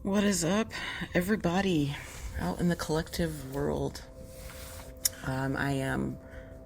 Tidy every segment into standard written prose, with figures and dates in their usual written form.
What is up, everybody out in the collective world? I am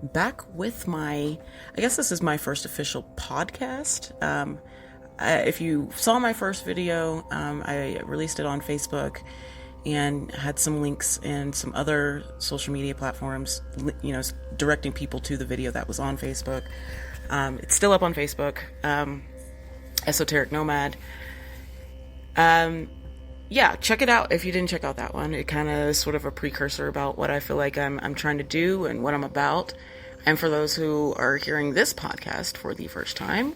back with I guess this is my first official podcast. If you saw my first video, I released it on Facebook and had some links and some other social media platforms, directing people to the video that was on Facebook. It's still up on Facebook, Esoteric Nomad. Yeah, check it out if you didn't check out that one. It kind of is sort of a precursor about what I feel like I'm trying to do and what I'm about. And for those who are hearing this podcast for the first time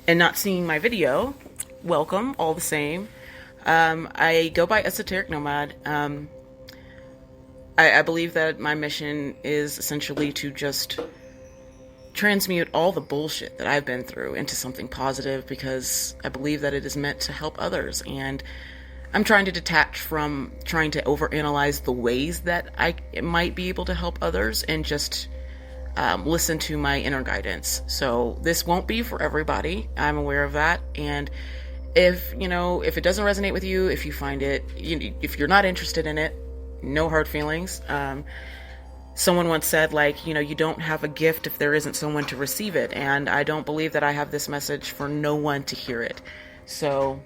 and not seeing my video, welcome all the same. I go by Esoteric Nomad. I believe that my mission is essentially to just transmute all the bullshit that I've been through into something positive, because I believe that it is meant to help others. And I'm trying to detach from trying to overanalyze the ways that I might be able to help others and just listen to my inner guidance. So this won't be for everybody. I'm aware of that. And if it doesn't resonate with you, if you find it, if you're not interested in it, no hard feelings. Someone once said, you don't have a gift if there isn't someone to receive it. And I don't believe that I have this message for no one to hear it. So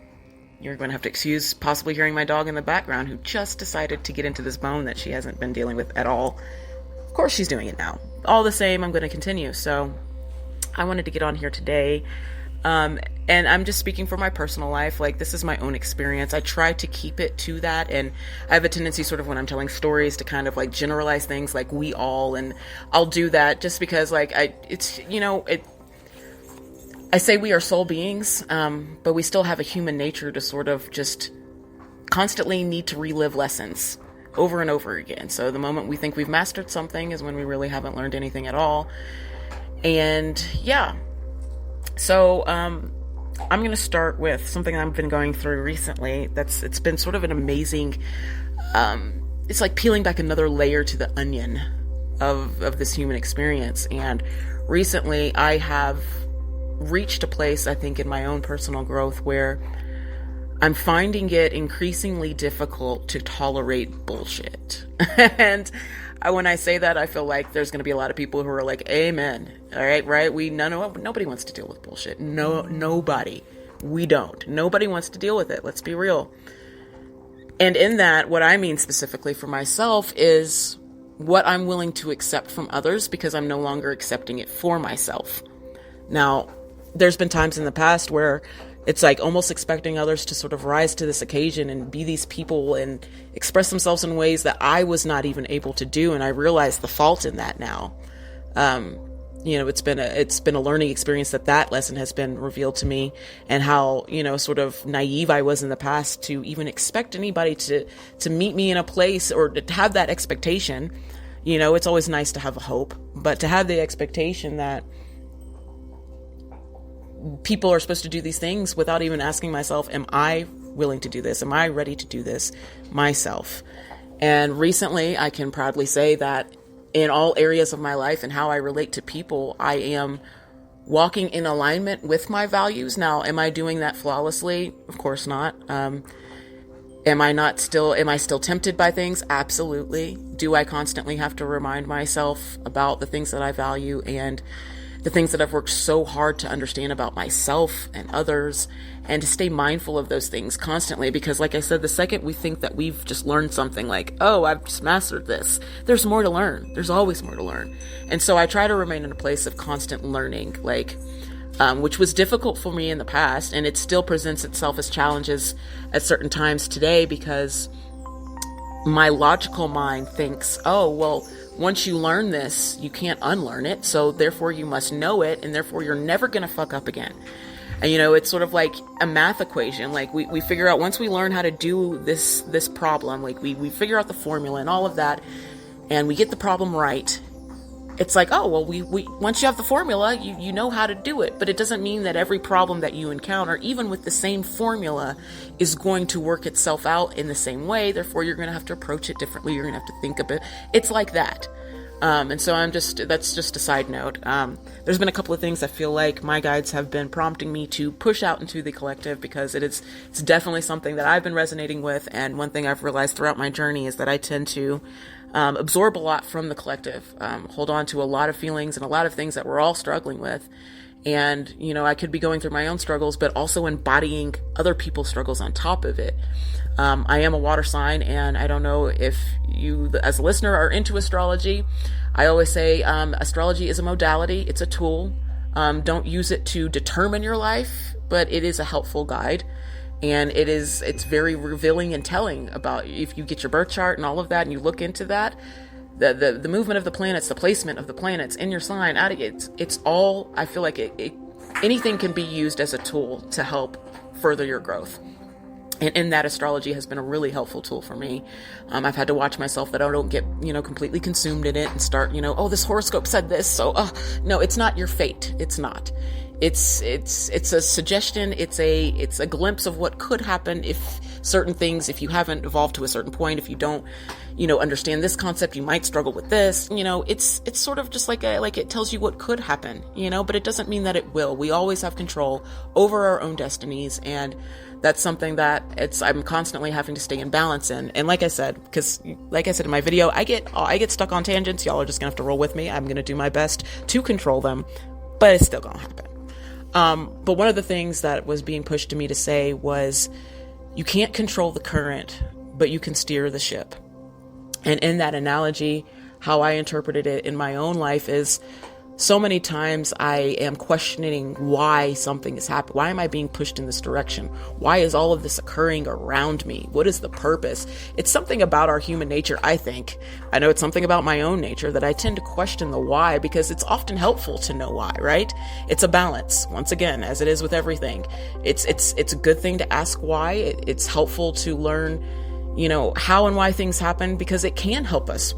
you're going to have to excuse possibly hearing my dog in the background, who just decided to get into this bone that she hasn't been dealing with at all. Of course she's doing it now. All the same, I'm going to continue. So I wanted to get on here today. And I'm just speaking for my personal life. This is my own experience. I try to keep it to that. And I have a tendency sort of when I'm telling stories to kind of generalize things like we all, and I'll do that just because I say we are soul beings, but we still have a human nature to sort of just constantly need to relive lessons over and over again. So the moment we think we've mastered something is when we really haven't learned anything at all. And yeah, so I'm going to start with something I've been going through recently. It's been sort of an amazing, it's like peeling back another layer to the onion of this human experience. And recently I have reached a place, I think, in my own personal growth where I'm finding it increasingly difficult to tolerate bullshit. And when I say that, I feel like there's going to be a lot of people who are like, amen. All right. Nobody wants to deal with bullshit. Nobody. We don't. Nobody wants to deal with it. Let's be real. And in that, what I mean specifically for myself is what I'm willing to accept from others, because I'm no longer accepting it for myself. Now, there's been times in the past where it's almost expecting others to sort of rise to this occasion and be these people and express themselves in ways that I was not even able to do. And I realize the fault in that now. It's been a learning experience that lesson has been revealed to me, and how, sort of naive I was in the past to even expect anybody to meet me in a place or to have that expectation. It's always nice to have a hope, but to have the expectation that people are supposed to do these things without even asking myself, am I willing to do this? Am I ready to do this myself? And recently, I can proudly say that in all areas of my life and how I relate to people, I am walking in alignment with my values. Now, am I doing that flawlessly? Of course not. Am I still tempted by things? Absolutely. Do I constantly have to remind myself about the things that I value and the things that I've worked so hard to understand about myself and others, and to stay mindful of those things constantly? Because like I said, the second we think that we've just learned something, I've just mastered this, there's more to learn. There's always more to learn. And so I try to remain in a place of constant learning, which was difficult for me in the past, and it still presents itself as challenges at certain times today, because my logical mind thinks, once you learn this, you can't unlearn it, so therefore you must know it, and therefore you're never going to fuck up again. And it's sort of like a math equation. We figure out, once we learn how to do this problem, we figure out the formula and all of that, and we get the problem right. It's we once you have the formula, you know how to do it. But it doesn't mean that every problem that you encounter, even with the same formula, is going to work itself out in the same way. Therefore, you're going to have to approach it differently. You're going to have to think of it. It's like that. And so that's just a side note. There's been a couple of things I feel like my guides have been prompting me to push out into the collective, because it's definitely something that I've been resonating with. And one thing I've realized throughout my journey is that I tend to absorb a lot from the collective, hold on to a lot of feelings and a lot of things that we're all struggling with. And, I could be going through my own struggles, but also embodying other people's struggles on top of it. I am a water sign, and I don't know if you, as a listener, are into astrology. I always say astrology is a modality. It's a tool. Don't use it to determine your life, but it is a helpful guide. And it's very revealing and telling about, if you get your birth chart and all of that, and you look into that, the movement of the planets, the placement of the planets in your sign, it's all, I feel like anything can be used as a tool to help further your growth. And in that, astrology has been a really helpful tool for me. I've had to watch myself that I don't get, completely consumed in it and start, oh, this horoscope said this. So, no, it's not your fate. It's not. It's a suggestion. It's a glimpse of what could happen if you haven't evolved to a certain point, if you don't, understand this concept, you might struggle with this. It's sort of just like it tells you what could happen, but it doesn't mean that it will. We always have control over our own destinies, and that's something that I'm constantly having to stay in balance in. And like I said in my video, I get stuck on tangents. Y'all are just gonna have to roll with me. I'm gonna do my best to control them, but it's still gonna happen. But one of the things that was being pushed to me to say was, you can't control the current, but you can steer the ship. And in that analogy, how I interpreted it in my own life is, so many times I am questioning why something is happening. Why am I being pushed in this direction? Why is all of this occurring around me? What is the purpose? It's something about our human nature, I think. I know it's something about my own nature that I tend to question the why, because it's often helpful to know why, right? It's a balance. Once again, as it is with everything, it's a good thing to ask why. It's helpful to learn, how and why things happen, because it can help us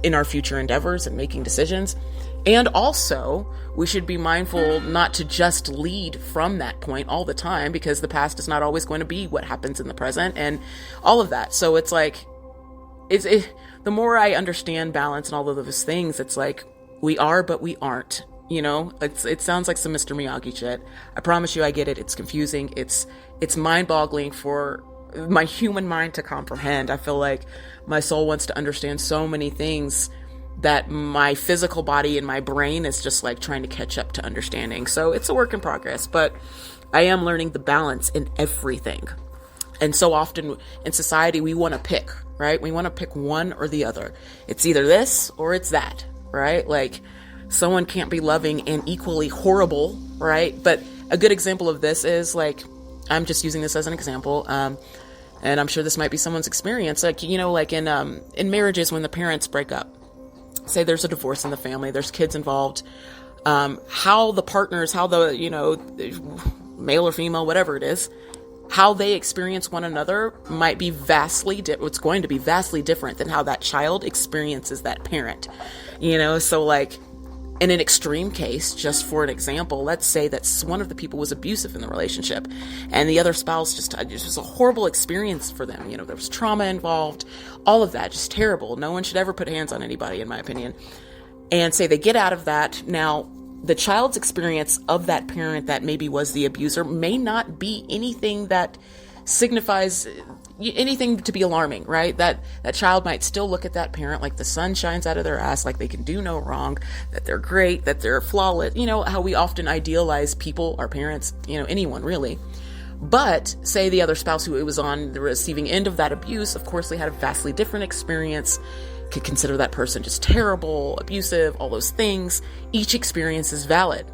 in our future endeavors and making decisions. And also, we should be mindful not to just lead from that point all the time, because the past is not always going to be what happens in the present and all of that. So it's like, the more I understand balance and all of those things, it's like, we are, but we aren't. It sounds like some Mr. Miyagi shit. I promise you, I get it. It's confusing. It's mind-boggling for my human mind to comprehend. I feel like my soul wants to understand so many things that my physical body and my brain is just like trying to catch up to understanding. So it's a work in progress, but I am learning the balance in everything. And so often in society, we want to pick, right? We want to pick one or the other. It's either this or it's that, right? Like, someone can't be loving and equally horrible, right? But a good example of this is, like, I'm just using this as an example, and I'm sure this might be someone's experience. Like, in marriages, when the parents break up, say there's a divorce in the family, there's kids involved, how the male or female, whatever it is, how they experience one another might be it's going to be vastly different than how that child experiences that parent, so like, in an extreme case, just for an example, let's say that one of the people was abusive in the relationship and the other spouse it was a horrible experience for them. There was trauma involved, all of that, just terrible. No one should ever put hands on anybody, in my opinion. And say they get out of that. Now, the child's experience of that parent that maybe was the abuser may not be anything that signifies anything to be alarming, right? That child might still look at that parent like the sun shines out of their ass, like they can do no wrong, that they're great, that they're flawless. How we often idealize people, our parents, anyone really. But say the other spouse who was on the receiving end of that abuse, of course, they had a vastly different experience, could consider that person just terrible, abusive, all those things. Each experience is valid.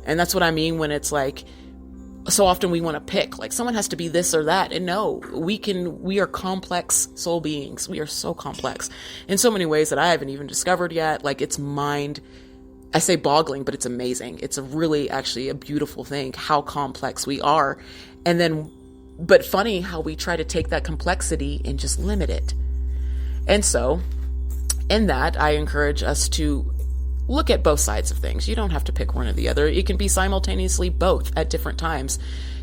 And that's what I mean when it's like, so often we want to pick, like, someone has to be this or that. And no, we are complex soul beings. We are so complex in so many ways that I haven't even discovered yet. Like, it's I say boggling, but it's amazing. It's actually a beautiful thing, how complex we are. And then, but funny how we try to take that complexity and just limit it. And so in that, I encourage us to look at both sides of things. You don't have to pick one or the other. It can be simultaneously both at different times.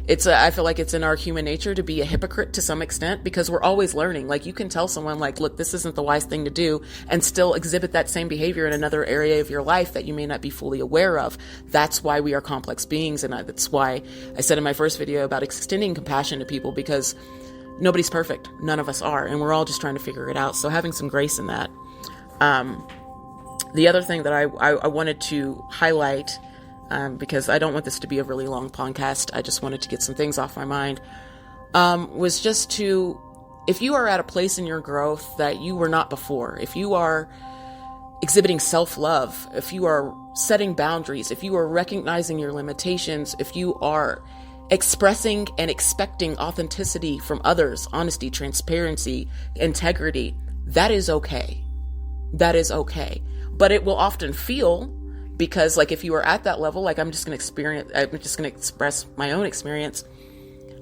I feel like it's in our human nature to be a hypocrite to some extent, because we're always learning. Like, you can tell someone, like, look, this isn't the wise thing to do, and still exhibit that same behavior in another area of your life that you may not be fully aware of. That's why we are complex beings. And that's why I said in my first video about extending compassion to people, because nobody's perfect. None of us are. And we're all just trying to figure it out. So having some grace in that. The other thing that I wanted to highlight, because I don't want this to be a really long podcast, I just wanted to get some things off my mind, was just to, if you are at a place in your growth that you were not before, if you are exhibiting self-love, if you are setting boundaries, if you are recognizing your limitations, if you are expressing and expecting authenticity from others, honesty, transparency, integrity, that is okay. That is okay. But it will often feel, because like if you are at that level, like I'm just going to express my own experience.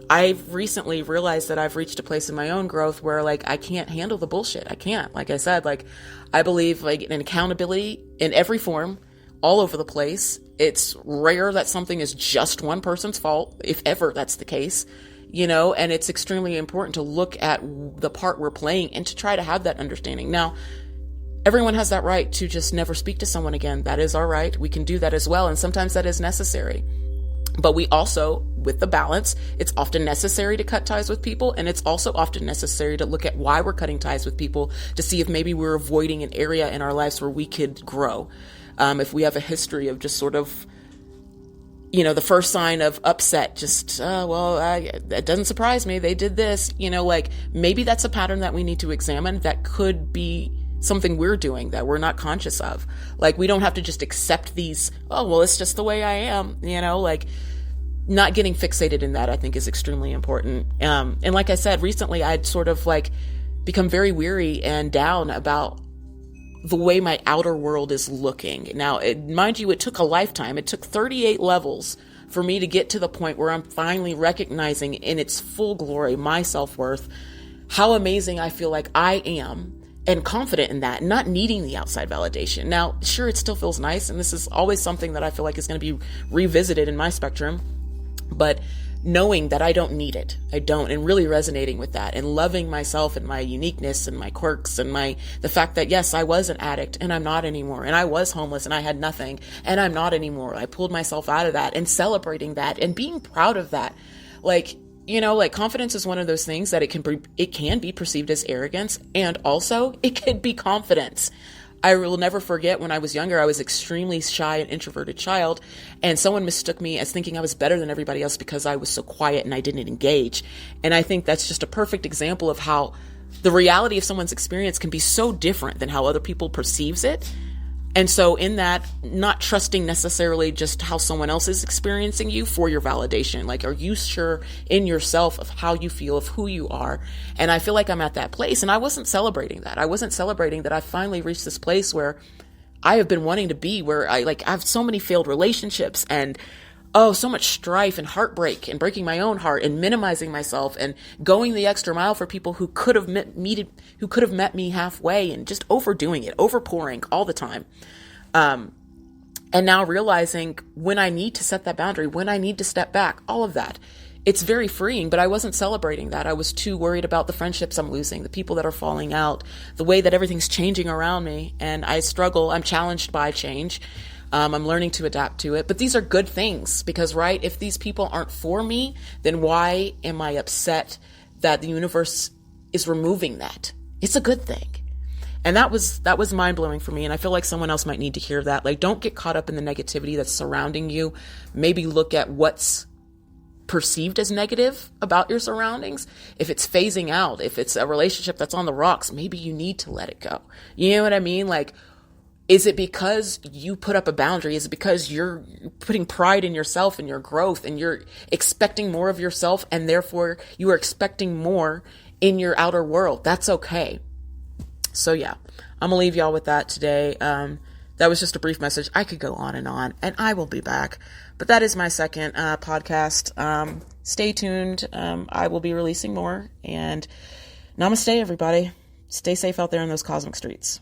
I've recently realized that I've reached a place in my own growth where like I can't handle the bullshit. I can't. Like I said, like I believe like in accountability in every form, all over the place. It's rare that something is just one person's fault, if ever that's the case, and it's extremely important to look at the part we're playing and to try to have that understanding. Now, everyone has that right to just never speak to someone again. That is our right. We can do that as well. And sometimes that is necessary. But we also, with the balance, it's often necessary to cut ties with people. And it's also often necessary to look at why we're cutting ties with people, to see if maybe we're avoiding an area in our lives where we could grow. If we have a history of just sort of, the first sign of upset, just, it doesn't surprise me. They did this, like maybe that's a pattern that we need to examine. That could be something we're doing that we're not conscious of. Like, we don't have to just accept these, it's just the way I am, like not getting fixated in that, I think is extremely important. And like I said, recently I'd sort of like become very weary and down about the way my outer world is looking. Now, mind you, it took a lifetime. It took 38 levels for me to get to the point where I'm finally recognizing in its full glory my self-worth, how amazing I feel like I am, and confident in that, not needing the outside validation. Now, sure, it still feels nice, and this is always something that I feel like is going to be revisited in my spectrum, but knowing that I don't need it. I don't, and really resonating with that and loving myself and my uniqueness and my quirks and the fact that, yes, I was an addict and I'm not anymore. And I was homeless and I had nothing and I'm not anymore. I pulled myself out of that, and celebrating that and being proud of that. Like confidence is one of those things that it can be perceived as arrogance, and also it could be confidence. I will never forget when I was younger, I was extremely shy and introverted child, and someone mistook me as thinking I was better than everybody else because I was so quiet and I didn't engage. And I think that's just a perfect example of how the reality of someone's experience can be so different than how other people perceives it. And so in that, not trusting necessarily just how someone else is experiencing you for your validation. Like, are you sure in yourself of how you feel, of who you are? And I feel like I'm at that place, and I wasn't celebrating that. I wasn't celebrating that I finally reached this place where I have been wanting to be, where I have so many failed relationships and so much strife and heartbreak and breaking my own heart and minimizing myself and going the extra mile for people who could have met me halfway, and just overdoing it, overpouring all the time. And now realizing when I need to set that boundary, when I need to step back, all of that. It's very freeing, but I wasn't celebrating that. I was too worried about the friendships I'm losing, the people that are falling out, the way that everything's changing around me. And I struggle. I'm challenged by change. I'm learning to adapt to it, but these are good things because, right, if these people aren't for me, then why am I upset that the universe is removing that? It's a good thing. And that was mind blowing for me. And I feel like someone else might need to hear that. Like, don't get caught up in the negativity that's surrounding you. Maybe look at what's perceived as negative about your surroundings. If it's phasing out, if it's a relationship that's on the rocks, maybe you need to let it go. You know what I mean? Like, is it because you put up a boundary? Is it because you're putting pride in yourself and your growth and you're expecting more of yourself, and therefore you are expecting more in your outer world? That's okay. So yeah, I'm gonna leave y'all with that today. That was just a brief message. I could go on, and I will be back. But that is my second podcast. Stay tuned. I will be releasing more. And namaste, everybody. Stay safe out there in those cosmic streets.